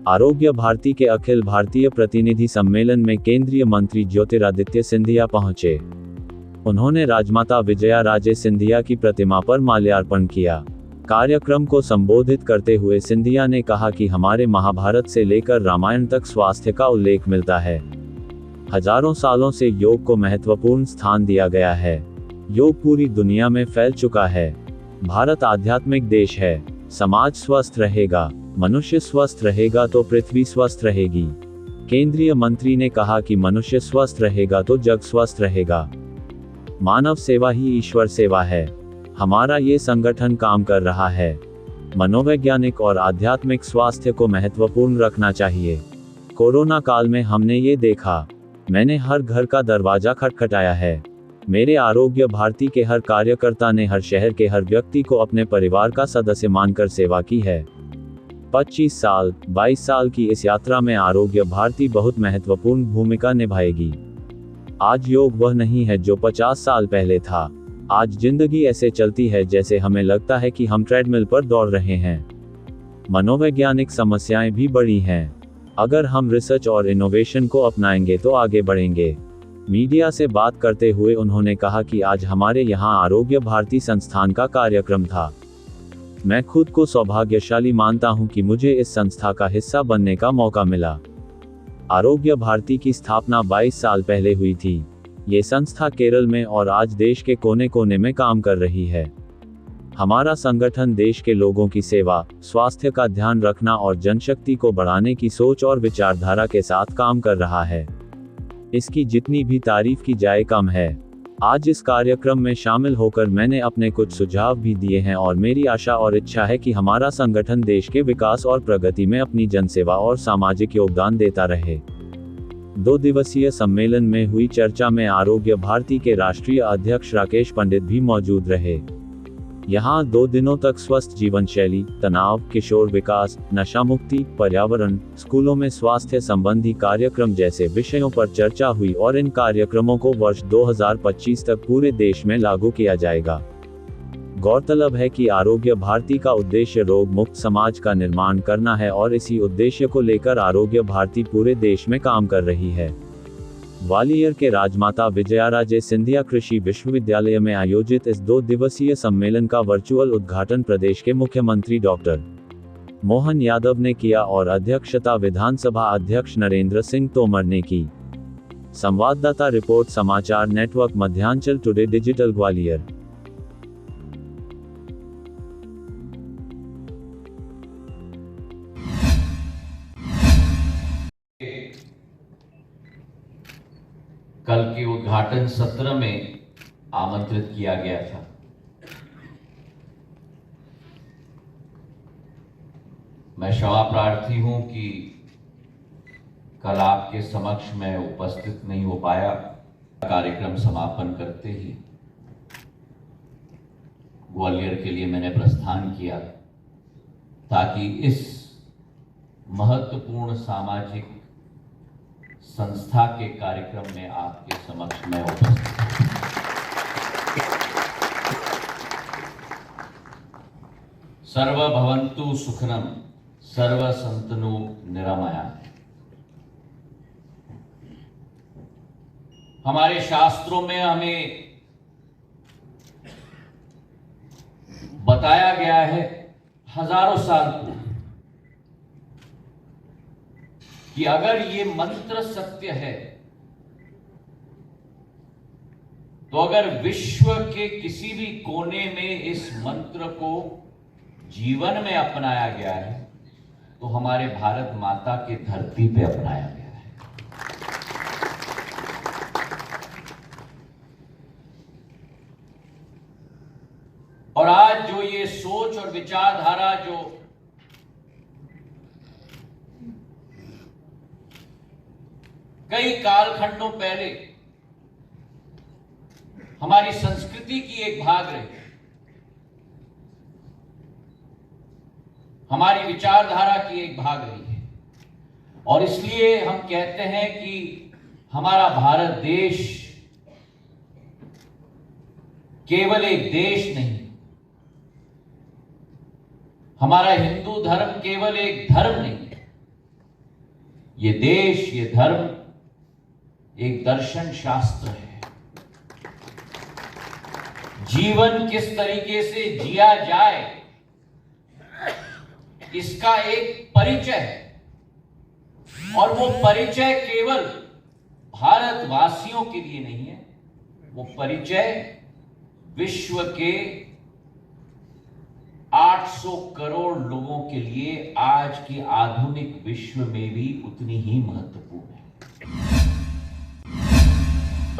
आरोग्य भारती के अखिल भारतीय प्रतिनिधि सम्मेलन में केंद्रीय मंत्री ज्योतिरादित्य सिंधिया पहुंचे। उन्होंने राजमाता विजया राजे सिंधिया की प्रतिमा पर माल्यार्पण किया। कार्यक्रम को संबोधित करते हुए सिंधिया ने कहा कि हमारे महाभारत से लेकर रामायण तक स्वास्थ्य का उल्लेख मिलता है। हजारों सालों से योग को महत्वपूर्ण स्थान दिया गया है। योग पूरी दुनिया में फैल चुका है। भारत आध्यात्मिक देश है। समाज स्वस्थ रहेगा, मनुष्य स्वस्थ रहेगा तो पृथ्वी स्वस्थ रहेगी। केंद्रीय मंत्री ने कहा कि मनुष्य स्वस्थ रहेगा तो जग स्वस्थ रहेगा। मानव सेवा ही ईश्वर सेवा है। हमारा ये संगठन काम कर रहा है। मनोवैज्ञानिक और आध्यात्मिक स्वास्थ्य को महत्वपूर्ण रखना चाहिए। कोरोना काल में हमने ये देखा। मैंने हर घर का दरवाजा खटखटाया है। मेरे आरोग्य भारती के हर कार्यकर्ता ने हर शहर के हर व्यक्ति को अपने परिवार का सदस्य मानकर सेवा की है। 25 साल, 22 साल की इस यात्रा में आरोग्य भारती बहुत महत्वपूर्ण भूमिका निभाएगी। आज योग वह नहीं है जो 50 साल पहले था। आज जिंदगी ऐसे चलती है जैसे हमें लगता है कि हम ट्रेडमिल पर दौड़ रहे हैं। मनोवैज्ञानिक समस्याएं भी बड़ी हैं। अगर हम रिसर्च और इनोवेशन को अपनाएंगे तो आगे बढ़ेंगे। मीडिया से बात करते हुए उन्होंने कहा कि आज हमारे यहाँ आरोग्य भारती संस्थान का कार्यक्रम था। मैं खुद को सौभाग्यशाली मानता हूं कि मुझे इस संस्था का हिस्सा बनने का मौका मिला। आरोग्य भारती की स्थापना 22 साल पहले हुई थी। ये संस्था केरल में और आज देश के कोने कोने में काम कर रही है। हमारा संगठन देश के लोगों की सेवा, स्वास्थ्य का ध्यान रखना और जनशक्ति को बढ़ाने की सोच और विचारधारा के साथ काम कर रहा है। इसकी जितनी भी तारीफ की जाए कम है। आज इस कार्यक्रम में शामिल होकर मैंने अपने कुछ सुझाव भी दिए हैं और मेरी आशा और इच्छा है कि हमारा संगठन देश के विकास और प्रगति में अपनी जनसेवा और सामाजिक योगदान देता रहे। 2 दिवसीय सम्मेलन में हुई चर्चा में आरोग्य भारती के राष्ट्रीय अध्यक्ष राकेश पंडित भी मौजूद रहे। यहाँ 2 दिनों तक स्वस्थ जीवन शैली, तनाव, किशोर विकास, नशा मुक्ति, पर्यावरण, स्कूलों में स्वास्थ्य संबंधी कार्यक्रम जैसे विषयों पर चर्चा हुई और इन कार्यक्रमों को वर्ष 2025 तक पूरे देश में लागू किया जाएगा। गौरतलब है कि आरोग्य भारती का उद्देश्य रोग मुक्त समाज का निर्माण करना है और इसी उद्देश्य को लेकर आरोग्य भारती पूरे देश में काम कर रही है। ग्वालियर के राजमाता विजयाराजे सिंधिया कृषि विश्वविद्यालय में आयोजित इस 2 दिवसीय सम्मेलन का वर्चुअल उद्घाटन प्रदेश के मुख्यमंत्री डॉक्टर मोहन यादव ने किया और अध्यक्षता विधानसभा अध्यक्ष नरेंद्र सिंह तोमर ने की। संवाददाता रिपोर्ट, समाचार network Madhyanchal today digital Gwalior. कल के उद्घाटन सत्र में आमंत्रित किया गया था। मैं क्षमा प्रार्थी हूं कि कल आपके समक्ष में उपस्थित नहीं हो पाया। कार्यक्रम समापन करते ही ग्वालियर के लिए मैंने प्रस्थान किया ताकि इस महत्वपूर्ण सामाजिक संस्था के कार्यक्रम में आपके समक्ष में उपस्थित। सर्व भवन्तु सुखनम, सर्व संतनु निरामया। हमारे शास्त्रों में हमें बताया गया है हजारों साल पूर्व कि अगर ये मंत्र सत्य है तो अगर विश्व के किसी भी कोने में इस मंत्र को जीवन में अपनाया गया है तो हमारे भारत माता की धरती पे अपनाया गया है। और आज जो ये सोच और विचारधारा जो कई कालखंडों पहले हमारी संस्कृति की एक भाग रही, हमारी विचारधारा की एक भाग रही है और इसलिए हम कहते हैं कि हमारा भारत देश केवल एक देश नहीं, हमारा हिंदू धर्म केवल एक धर्म नहीं है, ये देश, ये धर्म एक दर्शन शास्त्र है। जीवन किस तरीके से जिया जाए इसका एक परिचय है, और वो परिचय केवल भारतवासियों के लिए नहीं है, वो परिचय विश्व के 800 करोड़ लोगों के लिए आज की आधुनिक विश्व में भी उतनी ही महत्वपूर्ण है।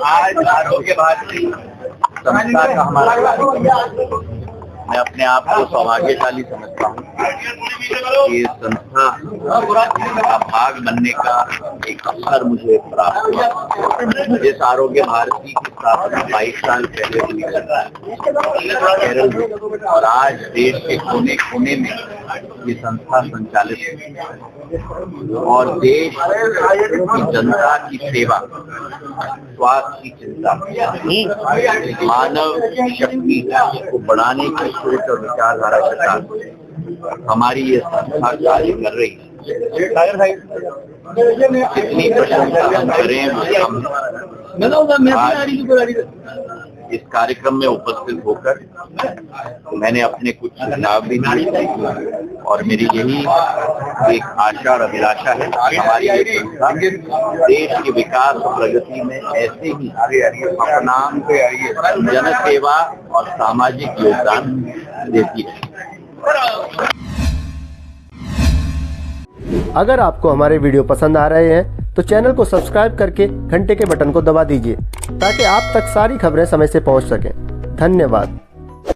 आज आरोग्य भारती संस्था का हमारा कार्यक्रम, मैं अपने आप को सौभाग्यशाली समझता हूँ कि इस संस्था का भाग बनने का एक अवसर मुझे प्राप्त हुआ। जिस आरोग्य भारती की स्थापना 22 साल पहले हुई केरल में, और आज देश के कोने कोने में ये संस्था संचालित है और देश की जनता की सेवा, स्वास्थ्य की चिंता, मानव शक्ति को बढ़ाने की सोच और विचारधारा के साथ हमारी ये संस्था कार्य कर रही है। कितनी प्रशंसा हम करें, इस कार्यक्रम में उपस्थित होकर मैंने अपने कुछ सुझाव भी दिए, और मेरी यही एक आशा और अभिलाषा है कि हमारी ये संस्था देश के विकास और प्रगति में ऐसे ही अपना जन सेवा और सामाजिक योगदान देती है। अगर आपको हमारे वीडियो पसंद आ रहे हैं तो चैनल को सब्सक्राइब करके घंटे के बटन को दबा दीजिए ताकि आप तक सारी खबरें समय से पहुंच सकें। धन्यवाद।